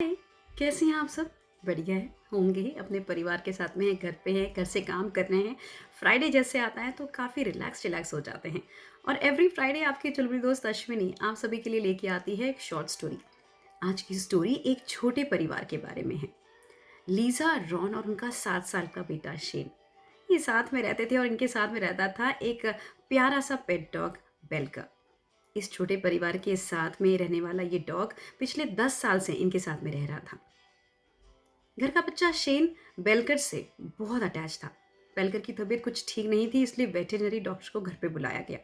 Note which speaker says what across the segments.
Speaker 1: हाय, कैसे हैं आप सब? बढ़िया है, होंगे ही, अपने परिवार के साथ में हैं, घर पे हैं, घर से काम कर रहे हैं। फ्राइडे जैसे आता है तो काफ़ी रिलैक्स रिलैक्स हो जाते हैं। और एवरी फ्राइडे आपकी चुलबुली दोस्त अश्विनी आप सभी के लिए लेके आती है एक शॉर्ट स्टोरी। आज की स्टोरी एक छोटे परिवार के बारे में है। लीज़ा, रॉन और उनका 7 साल का बेटा शेन। ये साथ में रहते थे और इनके साथ में रहता था एक प्यारा सा पेट डॉग, बेल्का। इस छोटे परिवार के साथ में रहने वाला ये डॉग पिछले 10 साल से इनके साथ में रह रहा था। घर का बच्चा शेन बेलकर से बहुत अटैच था। बेलकर की तबीयत कुछ ठीक नहीं थी, इसलिए वेटरनरी डॉक्टर को घर पे बुलाया गया।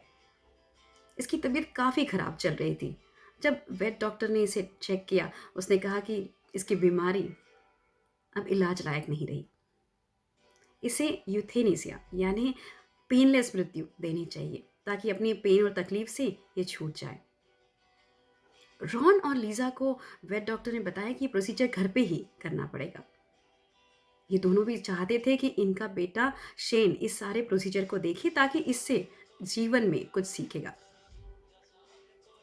Speaker 1: इसकी तबीयत काफ़ी ख़राब चल रही थी। जब वेट डॉक्टर ने इसे चेक किया, उसने कहा कि इसकी बीमारी अब इलाज लायक नहीं रही। इसे यूथेनेसिया यानी पेनलेस मृत्यु देनी चाहिए, ताकि अपनी पेन और तकलीफ से ये छूट जाए। रॉन और लीजा को वेट डॉक्टर ने बताया कि प्रोसीजर घर पे ही करना पड़ेगा। ये दोनों भी चाहते थे कि इनका बेटा शेन इस सारे प्रोसीजर को देखे, ताकि इससे जीवन में कुछ सीखेगा।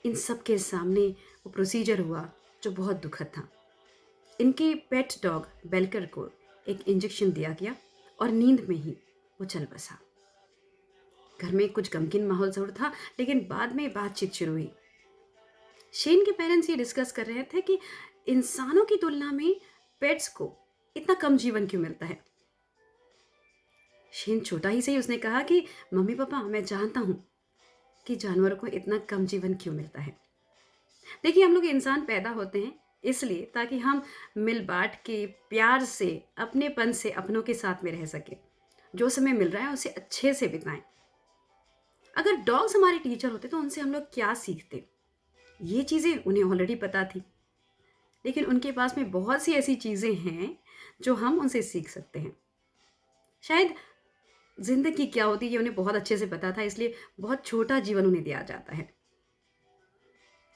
Speaker 1: इन सब के सामने वो प्रोसीजर हुआ जो बहुत दुखद था। इनके पेट डॉग बेलकर को एक इंजेक्शन दिया गया और नींद में ही वो चल बसा। घर में कुछ गमगीन माहौल जरूर था, लेकिन बाद में बातचीत शुरू हुई। शेन के पेरेंट्स ये डिस्कस कर रहे थे कि इंसानों की तुलना में पेट्स को इतना कम जीवन क्यों मिलता है। शेन छोटा ही सही, उसने कहा कि मम्मी पापा, मैं जानता हूँ कि जानवरों को इतना कम जीवन क्यों मिलता है। देखिए, हम लोग इंसान पैदा होते हैं इसलिए ताकि हम मिल बांट के प्यार से, अपनेपन से अपनों के साथ में रह सके। जो समय मिल रहा है उसे अच्छे से बिताएं। अगर डॉग्स हमारे टीचर होते तो उनसे हम लोग क्या सीखते, ये चीज़ें उन्हें ऑलरेडी पता थी। लेकिन उनके पास में बहुत सी ऐसी चीज़ें हैं जो हम उनसे सीख सकते हैं। शायद ज़िंदगी क्या होती है ये उन्हें बहुत अच्छे से पता था, इसलिए बहुत छोटा जीवन उन्हें दिया जाता है।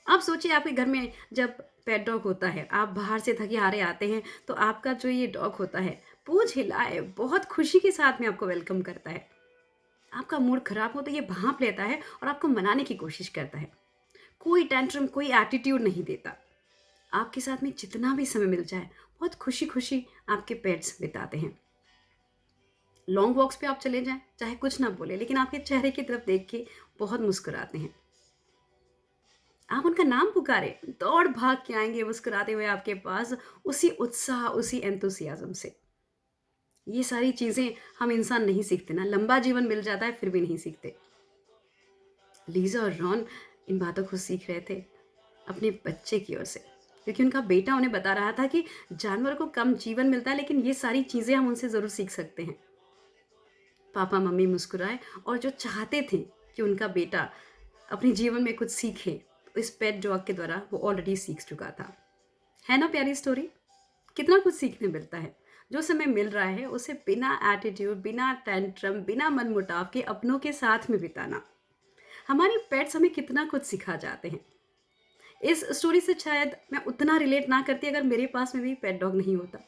Speaker 1: आप सोचिए, आपके घर में जब पेट डॉग होता है, आप बाहर से थके हारे आते हैं, तो आपका जो ये डॉग होता है पूंछ हिलाए बहुत खुशी के साथ में आपको वेलकम करता है। आपका मूड खराब हो तो ये भांप लेता है और आपको मनाने की कोशिश करता है। कोई टेंट्रम, कोई एटीट्यूड नहीं देता। आपके साथ में जितना भी समय मिल जाए बहुत खुशी खुशी आपके पेट्स बिताते हैं। लॉन्ग वॉक्स पे आप चले जाएं, चाहे कुछ ना बोले, लेकिन आपके चेहरे की तरफ देख के बहुत मुस्कुराते हैं। आप उनका नाम पुकारे, दौड़ भाग के आएंगे मुस्कुराते हुए आपके पास, उसी उत्साह, उसी एंथुसियाज्म से। ये सारी चीज़ें हम इंसान नहीं सीखते ना, लंबा जीवन मिल जाता है फिर भी नहीं सीखते। लीजा और रॉन इन बातों को सीख रहे थे अपने बच्चे की ओर से, क्योंकि उनका बेटा उन्हें बता रहा था कि जानवरों को कम जीवन मिलता है, लेकिन ये सारी चीज़ें हम उनसे ज़रूर सीख सकते हैं। पापा मम्मी मुस्कुराए और जो चाहते थे कि उनका बेटा अपने जीवन में कुछ सीखे, इस पेट डॉग के द्वारा वो ऑलरेडी सीख चुका था। है ना प्यारी स्टोरी? कितना कुछ सीखने मिलता है। जो समय मिल रहा है उसे बिना एटीट्यूड, बिना टेंट्रम, बिना मनमुटाव के अपनों के साथ में बिताना। हमारे पेट्स हमें कितना कुछ सिखा जाते हैं। इस स्टोरी से शायद मैं उतना रिलेट ना करती अगर मेरे पास में भी पेट डॉग नहीं होता।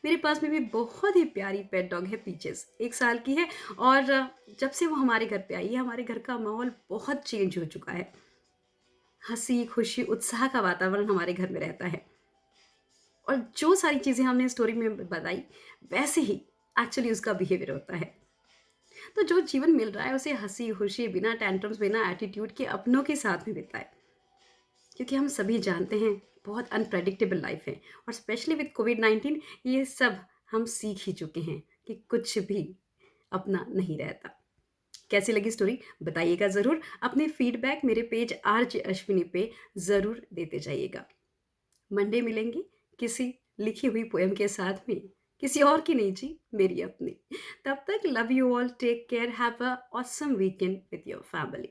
Speaker 1: मेरे पास में भी बहुत ही प्यारी पेट डॉग है, पीचेस, 1 साल की है। और जब से वो हमारे घर पे आई है, हमारे घर का माहौल बहुत चेंज हो चुका है। हंसी खुशी उत्साह का वातावरण हमारे घर में रहता है। और जो सारी चीज़ें हमने स्टोरी में बताई, वैसे ही एक्चुअली उसका बिहेवियर होता है। तो जो जीवन मिल रहा है उसे हंसी खुशी, बिना टेंट्रम्स, बिना एटीट्यूड के अपनों के साथ में बिताए, क्योंकि हम सभी जानते हैं बहुत अनप्रेडिक्टेबल लाइफ है। और स्पेशली विद कोविड-19 ये सब हम सीख ही चुके हैं कि कुछ भी अपना नहीं रहता। कैसी लगी स्टोरी बताइएगा ज़रूर। अपने फीडबैक मेरे पेज आरजे अश्विनी पे ज़रूर देते जाइएगा। मंडे मिलेंगे किसी लिखी हुई पोएम के साथ में, किसी और की नहीं जी, मेरी अपनी। तब तक love you all, take care, have a awesome weekend with your family.